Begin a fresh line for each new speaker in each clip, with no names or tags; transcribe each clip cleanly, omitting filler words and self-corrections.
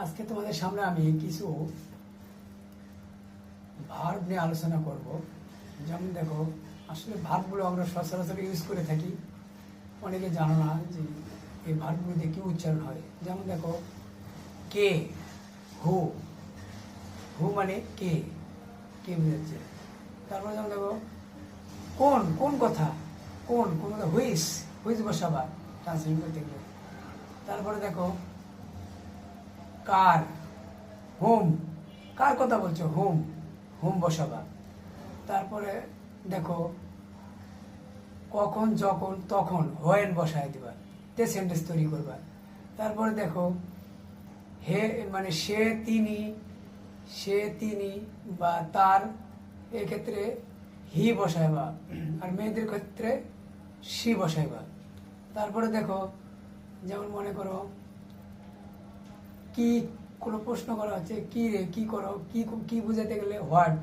আজকে তোমাদের সামনে আমি কিছু ভার্ব নিয়ে আলোচনা করব। যেমন দেখো, আসলে ভার্বগুলো আমরা সচরাচর ইউজ করে থাকি, অনেকে জানো না যে এই ভার্বগুলো দিয়ে কী উচ্চারণ হয়। যেমন দেখো, কে, হু, হু মানে কে, কে বোঝাচ্ছে। তারপরে যেমন দেখো, কোন, কোন কথা, কোন কোন কথা, হুইস, হুইস বসাবা ট্রান্সলেট করতে গেলে। তারপরে দেখো, কার, হোম, কার কথা বলছো, হোম, হোম বসাবা। তারপরে দেখো, কখন, যখন, তখন, হোয়েন বসায় দিবা, তে সেন্টেন্স তৈরি করবা। তারপরে দেখো, হে মানে সে, তিনি, সে, তিনি বা তার, এক্ষেত্রে হি বসাইবা, আর মেয়েদের ক্ষেত্রে সি বসাইবা। তারপরে দেখো, যেমন মনে করো, কি, কোনো প্রশ্ন করা হচ্ছে, কি রে, কি করো, কি কি বুঝাতে গেলে হোয়াট।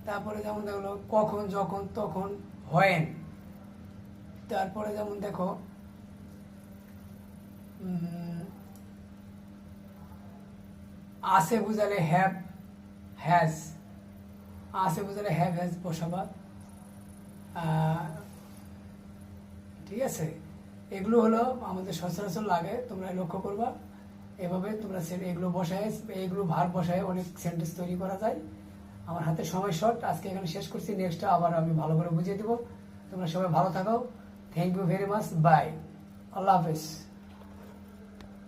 তারপরে যেমন দেখলো, কখন, যখন, তখন, হোয়েন। তারপরে যেমন দেখো, আসে বুঝালে হ্যাভ, হ্যাজ, আসে বুঝালে হ্যাভ, হ্যাজ বসাবা। ঠিক আছে, এগুলো হলো আমাদের সচরাচর লাগে, তোমরা লক্ষ্য করবা। এভাবে তোমরা এগুলো বসায়, এইগুলো ভার বসায় অনেক সেন্টেন্স তৈরি করা যায়। আমার হাতে সময় শর্ট, আজকে এখানে শেষ করছি, নেক্সটটা আবার আমি ভালো করে বুঝিয়ে দেবো। তোমরা সবাই ভালো থাকো, thank you very much, bye, Allah হাফেজ।